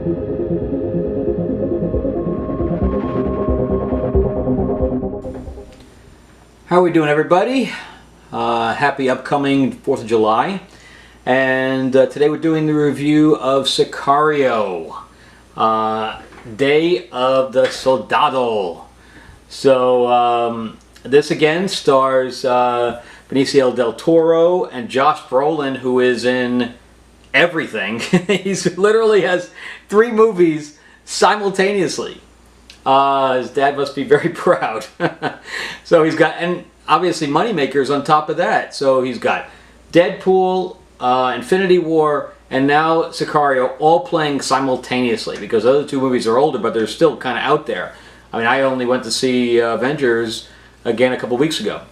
How are we doing, everybody? Happy upcoming 4th of July. And today we're doing the review of Sicario, Day of the Soldado. So this again stars Benicio DelToro and Josh Brolin, who is in everything. He's literally has 3 movies simultaneously. His dad must be very proud. So he's got, and obviously moneymakers on top of that. So he's got Deadpool, Infinity War, and now Sicario all playing simultaneously, because the other 2 movies are older, but they're still kind of out there. I mean, I only went to see Avengers again a couple weeks ago.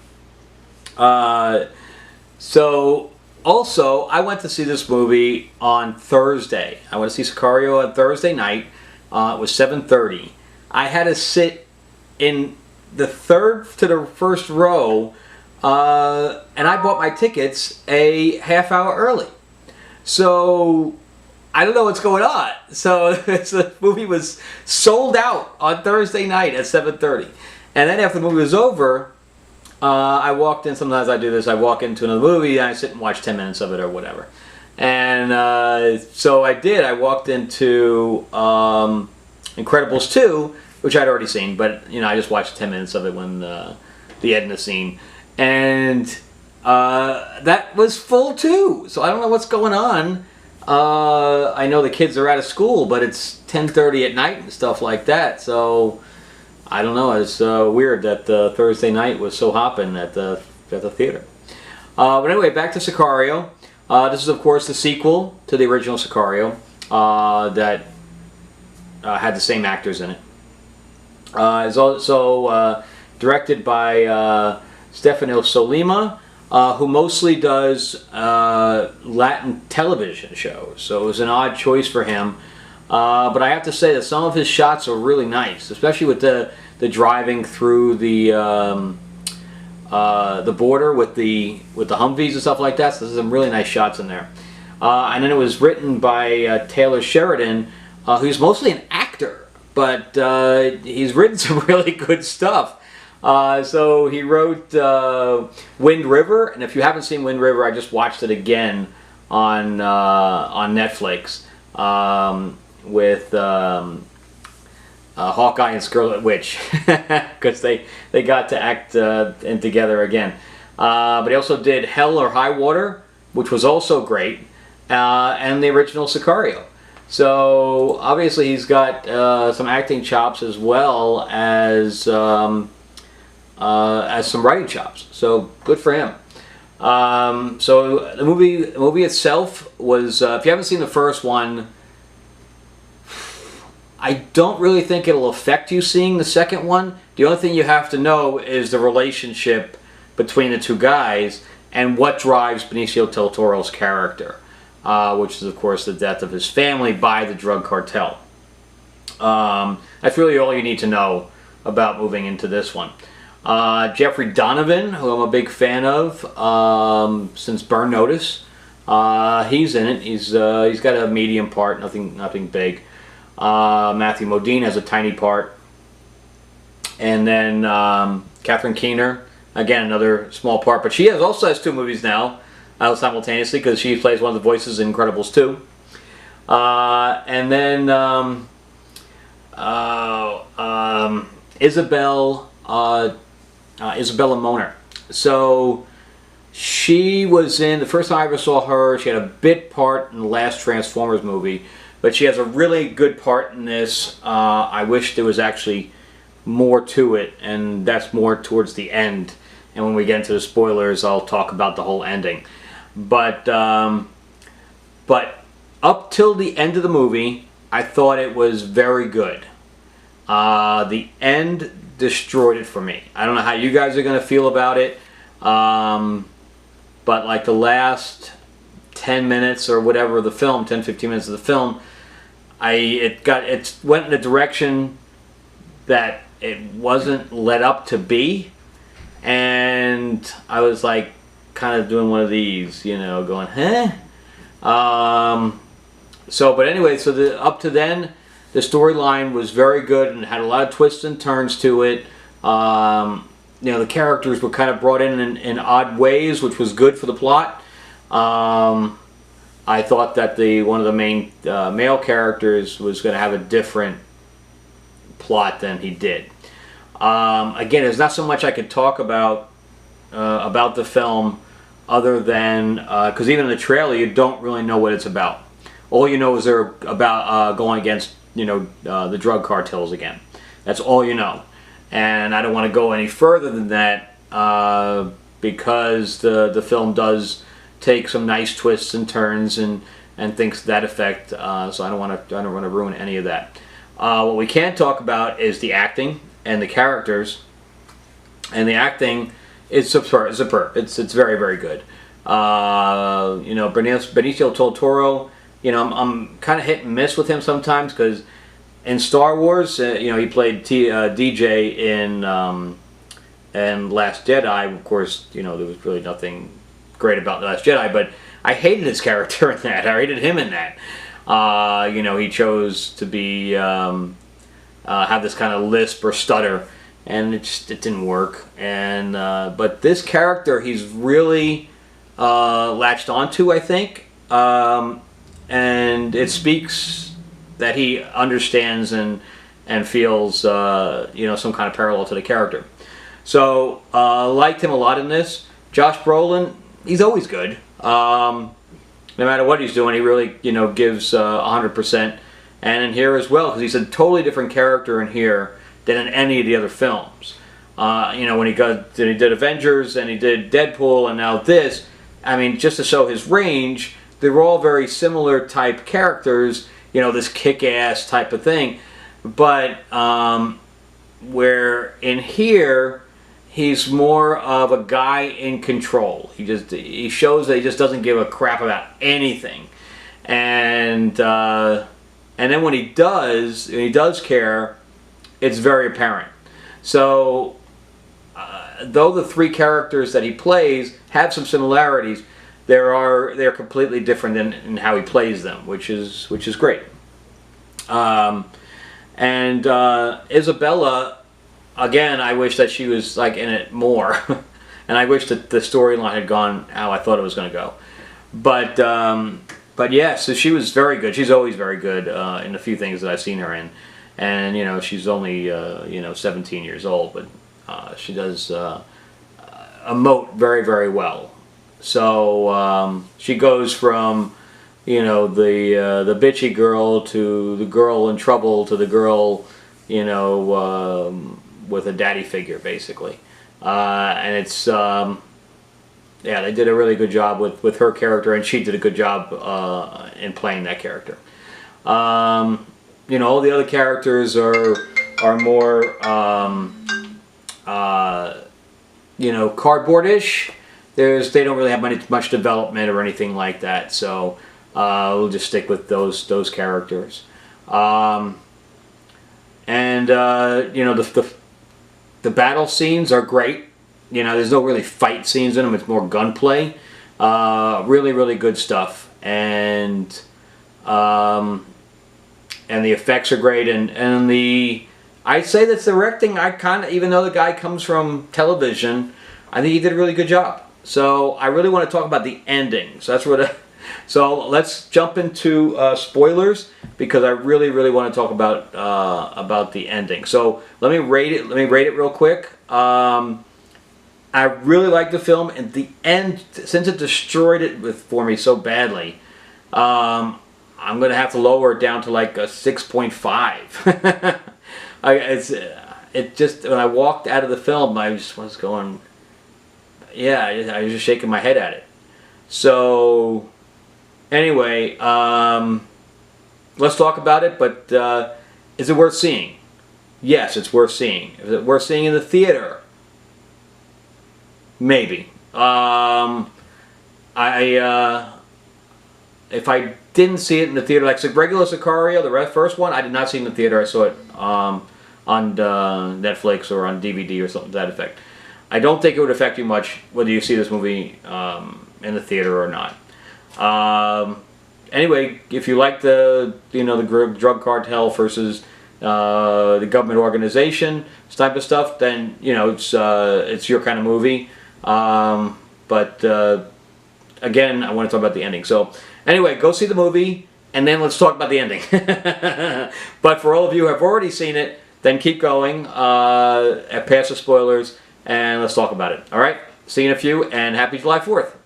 So also, I went to see this movie on Thursday. I went to see Sicario on Thursday night. It was 7:30. I had to sit in the 3rd to the 1st row, and I bought my tickets a half hour early. So I don't know what's going on. So the movie was sold out on Thursday night at 7:30. And then after the movie was over, I walked in. Sometimes I do this. I walk into another movie and I sit and watch 10 minutes of it or whatever. And so I did. I walked into Incredibles 2, which I'd already seen, but you know, I just watched 10 minutes of it when the Edna scene, and that was full too. So I don't know what's going on. I know the kids are out of school, but it's 10:30 at night and stuff like that. So I don't know. It's weird that Thursday night was so hopping at the theater. But anyway, back to Sicario. This is, of course, the sequel to the original Sicario that had the same actors in it. It's also directed by Stefano Sollima, who mostly does Latin television shows. So it was an odd choice for him. But I have to say that some of his shots are really nice, especially with the driving through the border with the Humvees and stuff like that. So there's some really nice shots in there. And then it was written by Taylor Sheridan, who's mostly an actor. But he's written some really good stuff. So he wrote Wind River, and if you haven't seen Wind River, I just watched it again on Netflix with Hawkeye and Scarlet Witch, because they got to act in together again. But he also did Hell or High Water, which was also great, and the original Sicario. So obviously he's got some acting chops as well as some writing chops. So good for him. So the movie itself was, if you haven't seen the first one, I don't really think it'll affect you seeing the second one. The only thing you have to know is the relationship between the 2 guys and what drives Benicio del Toro's character. Which is, of course, the death of his family by the drug cartel. That's really all you need to know about moving into this one. Jeffrey Donovan, who I'm a big fan of since Burn Notice, he's in it. He's got a medium part, nothing big. Matthew Modine has a tiny part, and then Catherine Keener, again another small part, but she also has 2 movies now. Simultaneously, because she plays one of the voices in Incredibles 2. And then Isabella Moner. So she was in, the first time I ever saw her, she had a bit part in the last Transformers movie, but she has a really good part in this. I wish there was actually more to it, and that's more towards the end. And when we get into the spoilers, I'll talk about the whole ending. But up till the end of the movie, I thought it was very good. The end destroyed it for me. I don't know how you guys are going to feel about it, but like the last 10 minutes or whatever of the film, 10-15 minutes of the film, it went in a direction that it wasn't led up to be, and I was like kind of doing one of these, you know, going, huh? But anyway, so up to then, the storyline was very good and had a lot of twists and turns to it. The characters were kind of brought in odd ways, which was good for the plot. I thought that one of the main male characters was going to have a different plot than he did. Again, there's not so much I could talk about the film, other than because even in the trailer you don't really know what it's about. All you know is they're about going against the drug cartels again. That's all you know, and I don't want to go any further than that because the film does take some nice twists and turns and things to that effect. So I don't want to ruin any of that. What we can talk about is the acting and the characters, and the acting is superb. It's very, very good. Benicio del Toro. I'm kind of hit and miss with him sometimes, because in Star Wars, he played DJ in Last Jedi. Of course, there was really nothing great about The Last Jedi, but I hated his character in that. I hated him in that. He chose to be have this kind of lisp or stutter, and it didn't work. And but this character, he's really latched onto, I think, and it speaks that he understands and feels some kind of parallel to the character. So liked him a lot in this. Josh Brolin, he's always good. No matter what he's doing, he really gives 100%. And in here as well, because he's a totally different character in here than in any of the other films. When he did Avengers, and he did Deadpool, and now this, I mean, just to show his range, they're all very similar type characters, this kick-ass type of thing. But where in here, he's more of a guy in control. He shows that he just doesn't give a crap about anything. And then when he does care, it's very apparent. So though the three characters that he plays have some similarities, they're completely different in how he plays them, which is great. Isabella, again, I wish that she was like in it more, and I wish that the storyline had gone how I thought it was going to go. But yeah, so she was very good. She's always very good in a few things that I've seen her in, and she's only 17 years old, but she does emote very, very well. So she goes from the bitchy girl to the girl in trouble to the girl with a daddy figure, basically. And it's they did a really good job with her character, and she did a good job in playing that character. All the other characters are more cardboardish. They don't really have much development or anything like that, so we'll just stick with those characters. The battle scenes are great. There's no really fight scenes in them. It's more gunplay. Really, really good stuff. And the effects are great. And I'd say that's the directing. Even though the guy comes from television, I think he did a really good job. So I really want to talk about the ending. So let's jump into spoilers, because I really, really want to talk about the ending. So let me rate it. Let me rate it real quick. I really like the film, and the end, since it destroyed it for me so badly, I'm going to have to lower it down to like a 6.5. It just, when I walked out of the film, I just was going, yeah, I was just shaking my head at it. So anyway, let's talk about it. But is it worth seeing? Yes, it's worth seeing. Is it worth seeing in the theater? Maybe. If I didn't see it in the theater, like regular Sicario, the first one, I did not see it in the theater. I saw it on Netflix or on DVD or something to that effect. I don't think it would affect you much whether you see this movie in the theater or not. anyway, if you like the the drug cartel versus the government organization, this type of stuff, then it's your kind of movie. But again, I want to talk about the ending. So anyway, go see the movie, and then let's talk about the ending. But for all of you who have already seen it, then keep going past the spoilers, and let's talk about it. All right? See you in a few, and happy July 4th.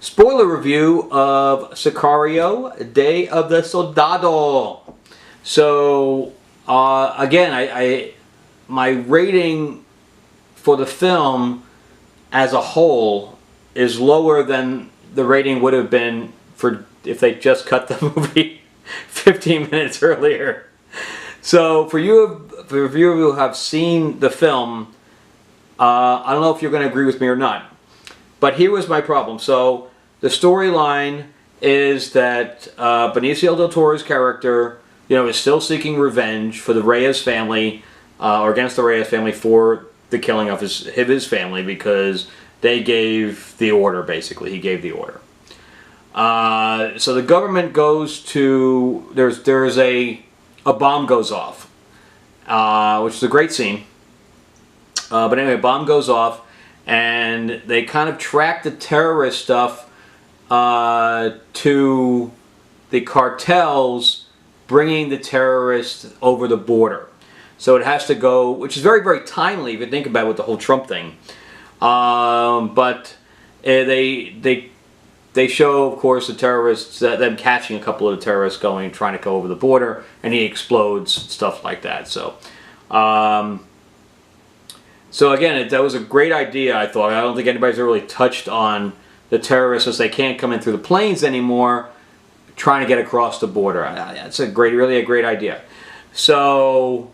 Spoiler review of Sicario, Day of the Soldado. So, again, my rating for the film as a whole is lower than the rating would have been for if they just cut the movie 15 minutes earlier. So, for you who have seen the film, I don't know if you're going to agree with me or not. But here was my problem. So the storyline is that Benicio del Toro's character, is still seeking revenge for the Reyes family, or against the Reyes family for the killing of his family, because they gave the order. Basically, he gave the order. So the government goes to there's a bomb goes off, which is a great scene. But anyway, a bomb goes off. And they kind of track the terrorist stuff to the cartels bringing the terrorists over the border. So it has to go, which is very, very timely if you think about it with the whole Trump thing. But they show, of course, the terrorists, them catching a couple of the terrorists trying to go over the border, and he explodes, stuff like that. So again, that was a great idea, I thought. I don't think anybody's really touched on the terrorists, as they can't come in through the planes anymore, trying to get across the border. That's really a great idea. So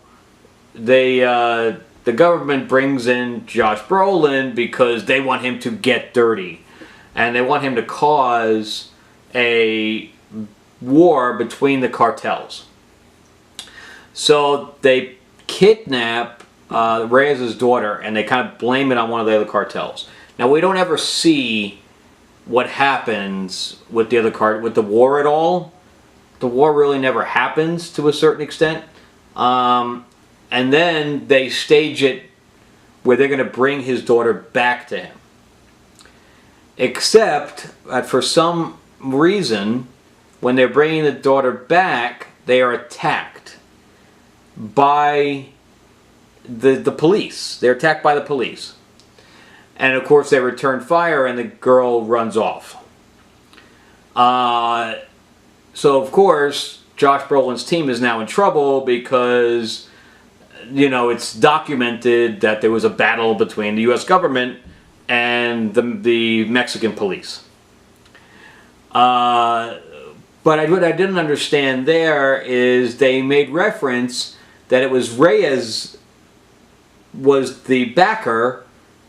the government brings in Josh Brolin because they want him to get dirty. And they want him to cause a war between the cartels. So they kidnap Reyes' daughter, and they kind of blame it on one of the other cartels. Now, we don't ever see what happens with the war at all. The war really never happens to a certain extent. And then they stage it where they're going to bring his daughter back to him. Except that for some reason, when they're bringing the daughter back, they are attacked by the police. They're attacked by the police. And of course they return fire and the girl runs off. So of course Josh Brolin's team is now in trouble because it's documented that there was a battle between the US government and the Mexican police. But what I didn't understand there is they made reference that it was Reyes was the backer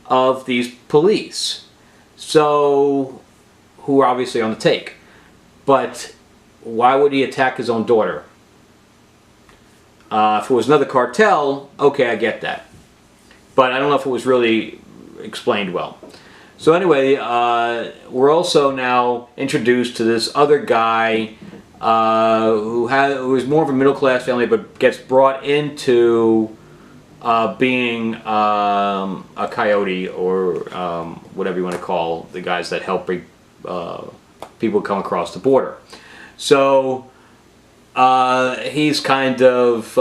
of these police, so who are obviously on the take. But why would he attack his own daughter? If it was another cartel, okay, I get that. But I don't know if it was really explained well. So anyway, we're also now introduced to this other guy who is more of a middle-class family, but gets brought into being a coyote, or whatever you want to call the guys that help bring people come across the border. So he's kind of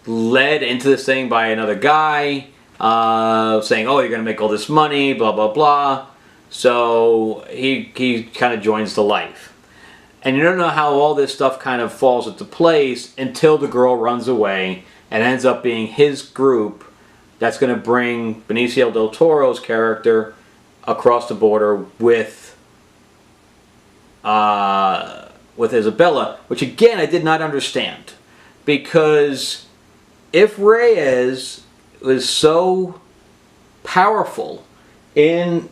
led into this thing by another guy, saying, oh, you're going to make all this money, blah, blah, blah. So he kind of joins the life. And you don't know how all this stuff kind of falls into place until the girl runs away and ends up being his group that's going to bring Benicio del Toro's character across the border with Isabella, which again I did not understand. Because if Reyes was so powerful in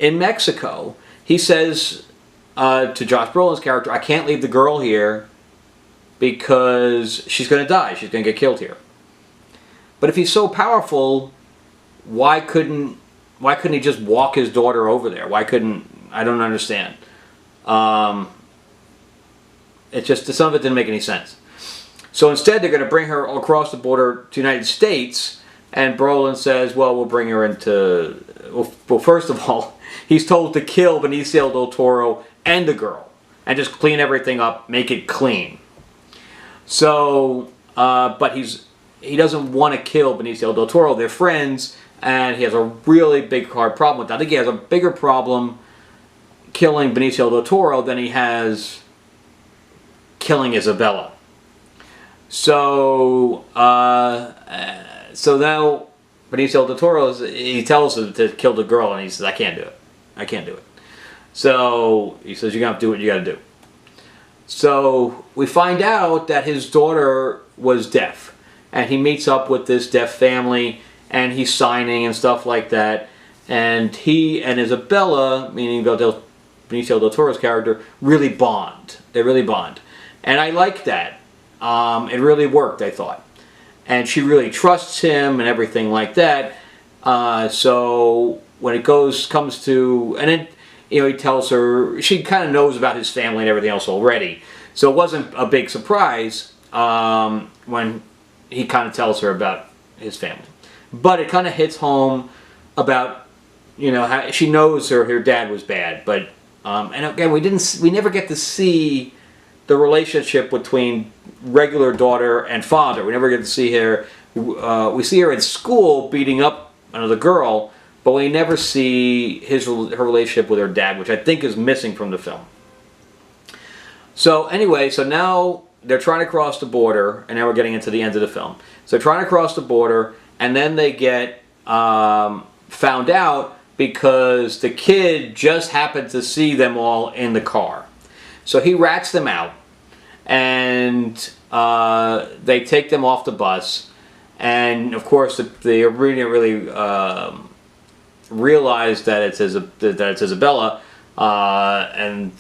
Mexico, he says to Josh Brolin's character, I can't leave the girl here because she's going to die. She's going to get killed here. But if he's so powerful, why couldn't why couldn't he just walk his daughter over there? Why couldn't, I don't understand. It just, some of it didn't make any sense. So instead, they're going to bring her across the border to the United States, and Brolin says, well, we'll bring her into... Well, first of all, he's told to kill Benicio del Toro and the girl, and just clean everything up, make it clean. So, but he doesn't want to kill Benicio del Toro. They're friends, and he has a really big, hard problem with that. I think he has a bigger problem killing Benicio del Toro than he has killing Isabella. So, so now Benicio del Toro, he tells him to kill the girl, and he says, I can't do it. I can't do it. So he says, you're going to have to do what you got to do. So we find out that his daughter was deaf, and he meets up with this deaf family, and he's signing and stuff like that, and he and Isabella, meaning Benicio del Toro's character, really bond. They really bond. And I like that. It really worked, I thought. And she really trusts him and everything like that. So when it comes to, and then, you know, he tells her, she kind of knows about his family and everything else already. So it wasn't a big surprise when he kind of tells her about his family. But it kind of hits home about, you know, how she knows her dad was bad. But, and again, we never get to see the relationship between regular daughter and father. We never get to see her. We see her in school beating up another girl, but we never see her relationship with her dad, which I think is missing from the film. So anyway, so now they're trying to cross the border, and now we're getting into the end of the film. So they're trying to cross the border, and then they get found out because the kid just happened to see them all in the car. So he rats them out, and they take them off the bus. And of course, they really realize that it's Isabella, and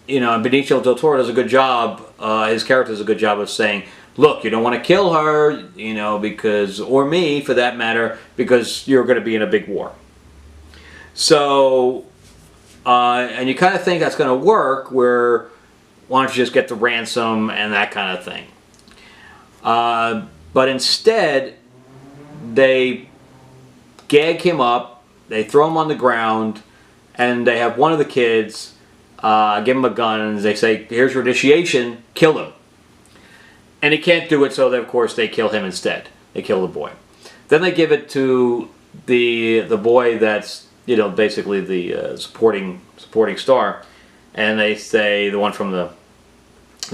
you know, Benicio del Toro does a good job. His character does a good job of saying, "Look, you don't want to kill her, you know, because, or me for that matter, because you're going to be in a big war." So. And you kind of think that's going to work, where why don't you just get the ransom and that kind of thing. But instead, they gag him up, they throw him on the ground, and they have one of the kids give him a gun, and they say, here's your initiation, kill him. And he can't do it, so of course they kill him instead. They kill the boy. Then they give it to the boy that's, you know, basically the supporting star, and they say, the one from the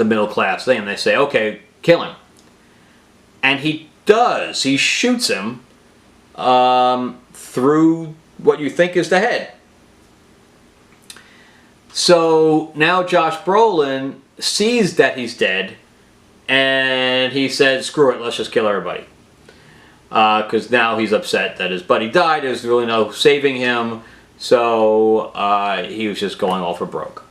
middle class thing, and they say, okay, kill him. And he does. He shoots him through what you think is the head. So now Josh Brolin sees that he's dead, and he says, screw it, let's just kill everybody. Because now he's upset that his buddy died. There's really no saving him. So he was just going all for broke.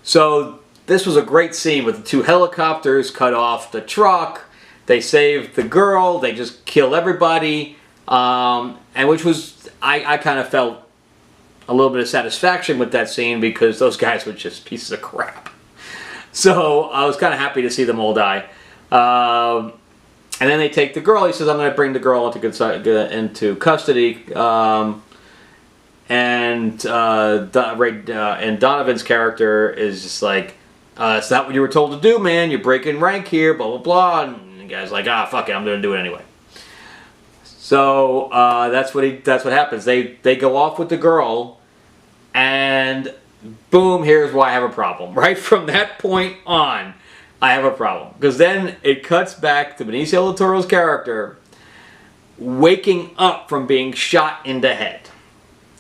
So this was a great scene with the two helicopters cut off the truck. They saved the girl. They just kill everybody. And which was, I kind of felt a little bit of satisfaction with that scene, because those guys were just pieces of crap. So I was kind of happy to see them all die. And then they take the girl. He says, I'm going to bring the girl into custody. And Donovan's character is just like, it's not what you were told to do, man. You're breaking rank here, blah, blah, blah. And the guy's like, fuck it, I'm going to do it anyway. So that's what happens. They go off with the girl, and boom, here's why I have a problem. Right from that point on, I have a problem. Because then it cuts back to Benicio del Toro's character waking up from being shot in the head.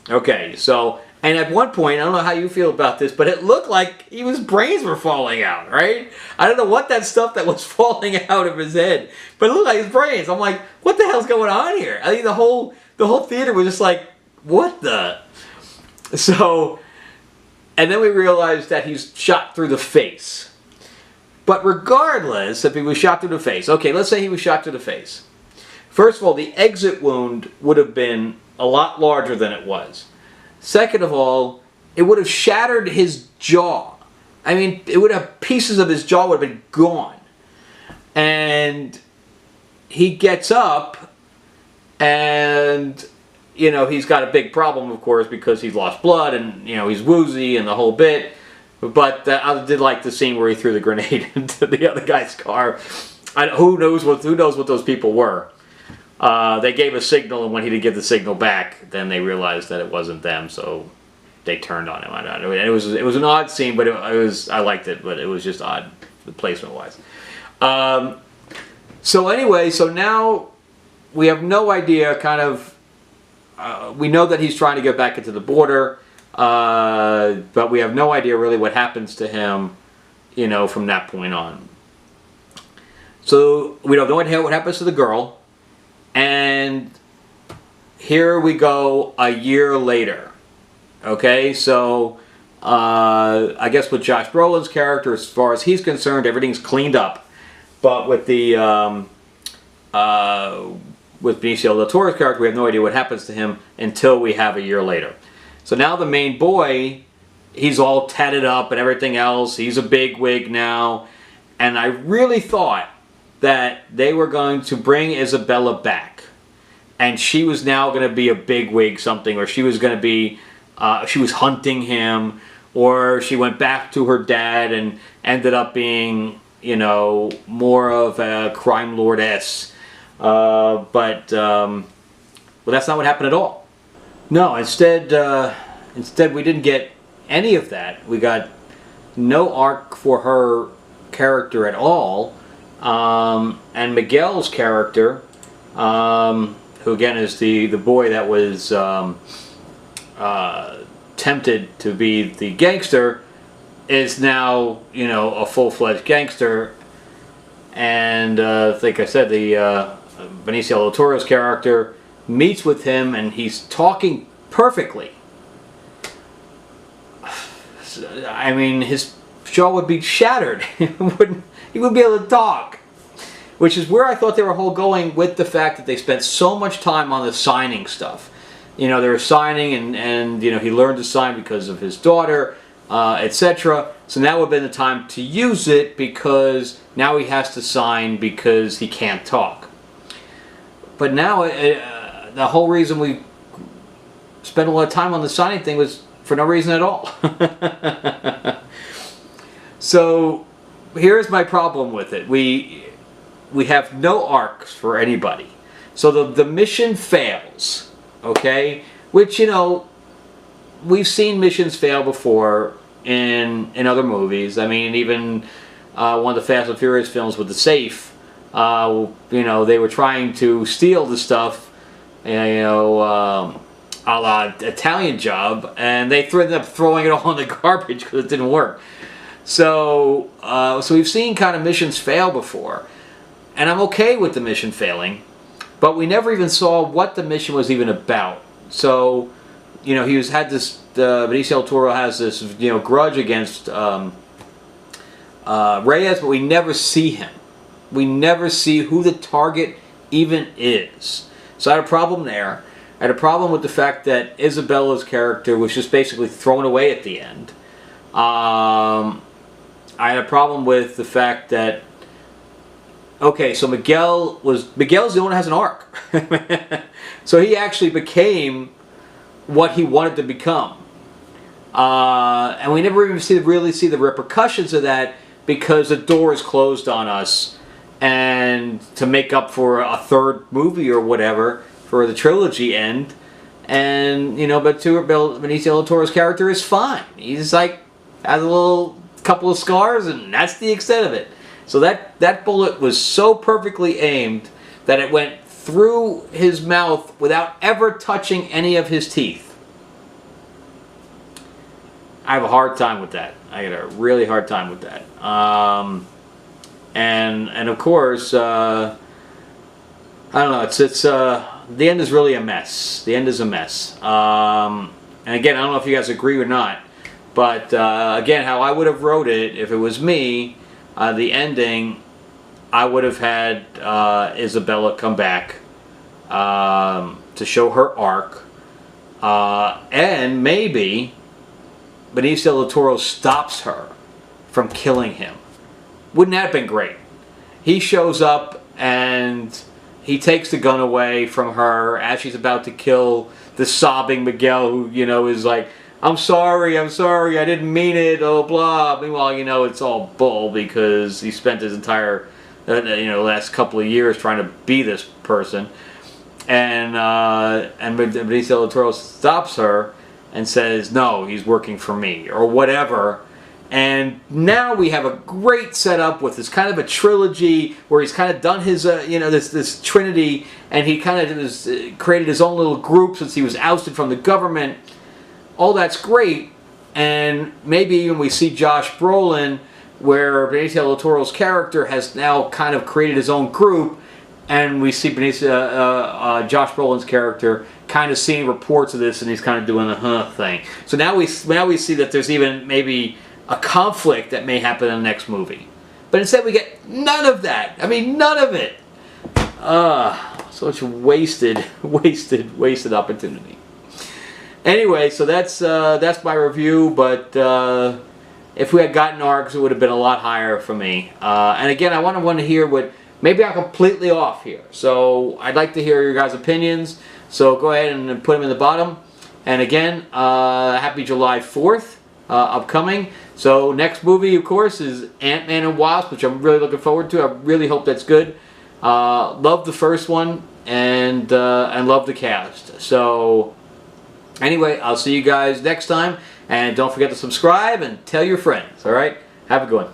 Okay, so, and at one point, I don't know how you feel about this, but it looked like his brains were falling out, right? I don't know what that stuff that was falling out of his head, but it looked like his brains. I'm like, what the hell's going on here? I think the whole theater was just like, what the? So, and then we realized that he's shot through the face. But regardless if he was shot through the face, okay, let's say he was shot through the face. First of all, the exit wound would have been a lot larger than it was. Second of all, it would have shattered his jaw. I mean, it would have, pieces of his jaw would have been gone. And he gets up, and, you know, he's got a big problem, of course, because he's lost blood, and, you know, he's woozy and the whole bit. But I did like the scene where he threw the grenade into the other guy's car. Who knows what those people were? They gave a signal, and when he didn't give the signal back, then they realized that it wasn't them, so they turned on him. I don't know. It was an odd scene, but I liked it, but it was just odd, the placement wise. So anyway, so now we have no idea. Kind of, we know that he's trying to get back into the border, but we have no idea really what happens to him, you know, from that point on. So we don't know what happens to the girl. And here we go a year later. Okay, so I guess with Josh Brolin's character, as far as he's concerned, everything's cleaned up. But with the with Benicio del Toro's character, we have no idea what happens to him until we have a year later. So now the main boy, he's all tatted up and everything else. He's a bigwig now, and I really thought that they were going to bring Isabella back, and she was now going to be a bigwig something, or she was going to be, she was hunting him, or she went back to her dad and ended up being, you know, more of a crime lordess. Well, that's not what happened at all. No, instead we didn't get any of that. We got no arc for her character at all. And Miguel's character, who again is the boy that was tempted to be the gangster, is now, you know, a full-fledged gangster. And like I said, the Benicio del Toro's character meets with him, and he's talking perfectly. I mean, his jaw would be shattered. He would be able to talk. Which is where I thought they were going with the fact that they spent so much time on the signing stuff. You know, they were signing, and you know, he learned to sign because of his daughter, etc. So now would have been the time to use it, because now he has to sign because he can't talk. But now, the whole reason we spent a lot of time on the signing thing was for no reason at all. So here's my problem with it. We have no arcs for anybody. So the mission fails, okay? Which, you know, we've seen missions fail before in other movies. I mean, even one of the Fast and Furious films with the safe, you know, they were trying to steal the stuff, you know, a la Italian Job, and they ended up throwing it all in the garbage because it didn't work. So, so we've seen kind of missions fail before, and I'm okay with the mission failing, but we never even saw what the mission was even about. So, you know, had this, Benicio del Toro has this, you know, grudge against Reyes, but we never see him. We never see who the target even is. So I had a problem there. I had a problem with the fact that Isabella's character was just basically thrown away at the end. I had a problem with the fact that, okay, so Miguel's the one that has an arc. So he actually became what he wanted to become. And we never even really see the repercussions of that, because the door is closed on us. And to make up for a third movie or whatever, for the trilogy end, and, you know, but Benicio del Toro's character is fine. He's like, has a little couple of scars, and that's the extent of it. So that bullet was so perfectly aimed that it went through his mouth without ever touching any of his teeth. I have a hard time with that. I got a really hard time with that. And of course, I don't know. It's the end is really a mess. The end is a mess. And again, I don't know if you guys agree or not, but again, how I would have wrote it if it was me, the ending, I would have had Isabella come back to show her arc, And maybe Benicio del Toro stops her from killing him. Wouldn't that have been great? He shows up and he takes the gun away from her as she's about to kill the sobbing Miguel, who, you know, is like, I'm sorry, I didn't mean it, oh blah. Meanwhile, you know, it's all bull because he spent his entire, last couple of years trying to be this person. And Benicio del Toro stops her and says, no, he's working for me, or whatever. And now we have a great setup with this kind of a trilogy where he's kind of done his, this trinity, and he kind of has created his own little group since he was ousted from the government. All that's great, and maybe even we see Josh Brolin, where Benicio del Toro's character has now kind of created his own group, and we see Josh Brolin's character kind of seeing reports of this, and he's kind of doing the thing. So now we see that there's even maybe a conflict that may happen in the next movie. But instead we get none of that. I mean, none of it. Such wasted opportunity. Anyway, so that's my review, but if we had gotten ARCs, it would have been a lot higher for me. And again, I want to hear what, maybe I'm completely off here. So I'd like to hear your guys' opinions. So go ahead and put them in the bottom. And again, happy July 4th, upcoming. So next movie, of course, is Ant-Man and Wasp, which I'm really looking forward to. I really hope that's good. Love the first one, and love the cast. So anyway, I'll see you guys next time. And don't forget to subscribe and tell your friends. All right? Have a good one.